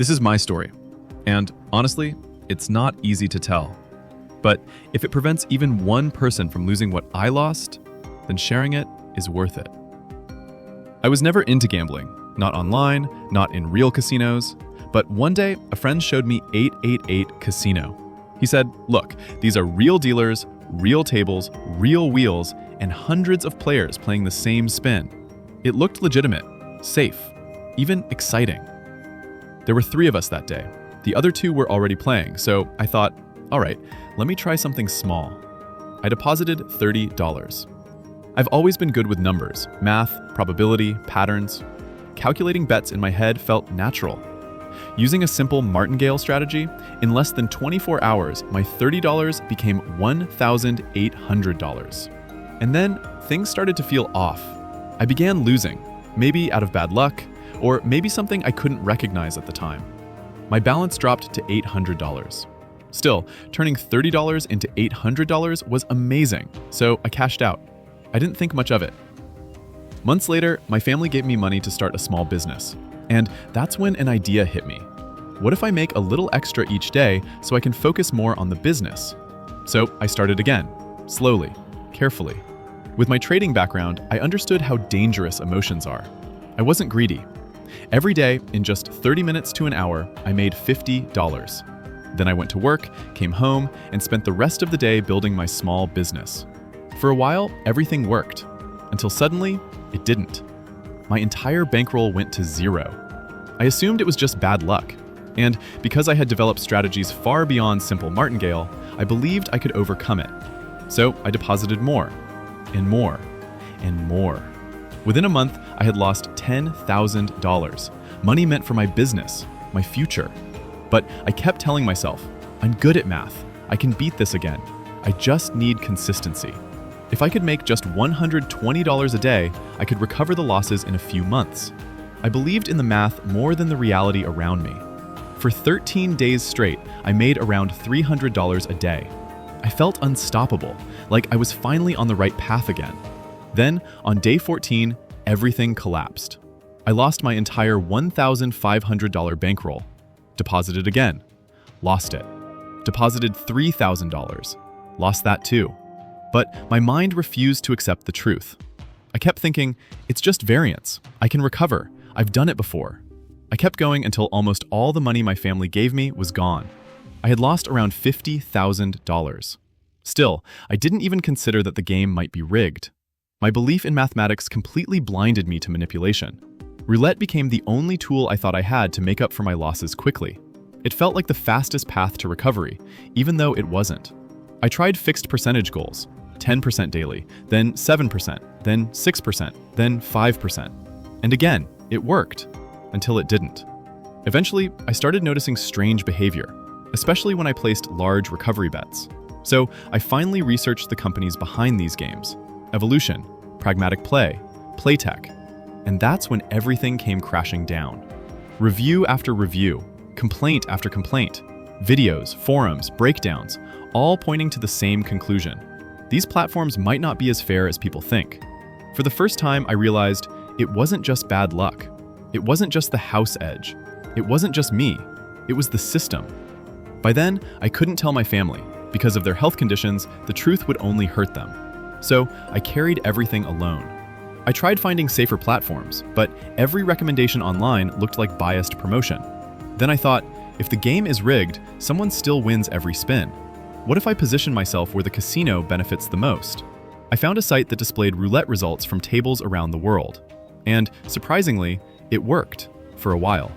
This is my story, and honestly, it's not easy to tell. But if it prevents even one person from losing what I lost, then sharing it is worth it. I was never into gambling, not online, not in real casinos, but one day a friend showed me 888 Casino. He said, look, these are real dealers, real tables, real wheels, and hundreds of players playing the same spin. It looked legitimate, safe, even exciting. There were 3 of us that day. The other 2 were already playing, so I thought, all right, let me try something small. I deposited $30. I've always been good with numbers, math, probability, patterns. Calculating bets in my head felt natural. Using a simple martingale strategy, in less than 24 hours, my $30 became $1,800. And then things started to feel off. I began losing, maybe out of bad luck, or maybe something I couldn't recognize at the time. My balance dropped to $800. Still, turning $30 into $800 was amazing, so I cashed out. I didn't think much of it. Months later, my family gave me money to start a small business. And that's when an idea hit me. What if I make a little extra each day so I can focus more on the business? So I started again, slowly, carefully. With my trading background, I understood how dangerous emotions are. I wasn't greedy. Every day, in just 30 minutes to an hour, I made $50. Then I went to work, came home, and spent the rest of the day building my small business. For a while, everything worked, until suddenly, it didn't. My entire bankroll went to 0. I assumed it was just bad luck, and because I had developed strategies far beyond simple martingale, I believed I could overcome it. So I deposited more, and more, and more. Within a month, I had lost $10,000, money meant for my business, my future. But I kept telling myself, I'm good at math, I can beat this again. I just need consistency. If I could make just $120 a day, I could recover the losses in a few months. I believed in the math more than the reality around me. For 13 days straight, I made around $300 a day. I felt unstoppable, like I was finally on the right path again. Then, on day 14, everything collapsed. I lost my entire $1,500 bankroll. Deposited again. Lost it. Deposited $3,000. Lost that too. But my mind refused to accept the truth. I kept thinking, it's just variance. I can recover. I've done it before. I kept going until almost all the money my family gave me was gone. I had lost around $50,000. Still, I didn't even consider that the game might be rigged. My belief in mathematics completely blinded me to manipulation. Roulette became the only tool I thought I had to make up for my losses quickly. It felt like the fastest path to recovery, even though it wasn't. I tried fixed percentage goals, 10% daily, then 7%, then 6%, then 5%. And again, it worked, until it didn't. Eventually, I started noticing strange behavior, especially when I placed large recovery bets. So I finally researched the companies behind these games: Evolution, Pragmatic Play, Playtech. And that's when everything came crashing down. Review after review, complaint after complaint, videos, forums, breakdowns, all pointing to the same conclusion. These platforms might not be as fair as people think. For the first time, I realized it wasn't just bad luck. It wasn't just the house edge. It wasn't just me. It was the system. By then, I couldn't tell my family. Because of their health conditions, the truth would only hurt them. So I carried everything alone. I tried finding safer platforms, but every recommendation online looked like biased promotion. Then I thought, if the game is rigged, someone still wins every spin. What if I position myself where the casino benefits the most? I found a site that displayed roulette results from tables around the world. And, surprisingly, it worked, for a while.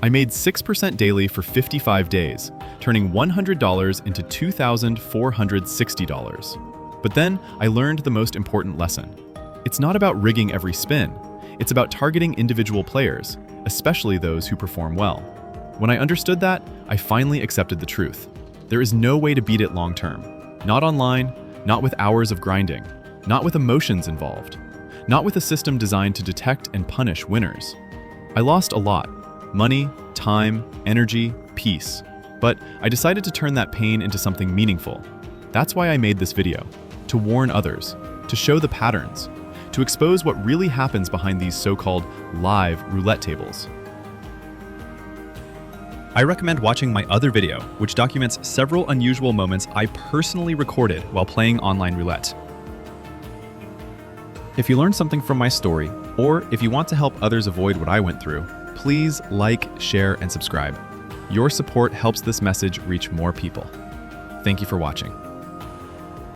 I made 6% daily for 55 days, turning $100 into $2,460. But then, I learned the most important lesson. It's not about rigging every spin. It's about targeting individual players, especially those who perform well. When I understood that, I finally accepted the truth. There is no way to beat it long term. Not online, not with hours of grinding, not with emotions involved, not with a system designed to detect and punish winners. I lost a lot: money, time, energy, peace. But I decided to turn that pain into something meaningful. That's why I made this video, to warn others, to show the patterns, to expose what really happens behind these so-called live roulette tables. I recommend watching my other video, which documents several unusual moments I personally recorded while playing online roulette. If you learned something from my story, or if you want to help others avoid what I went through, please like, share, and subscribe. Your support helps this message reach more people. Thank you for watching.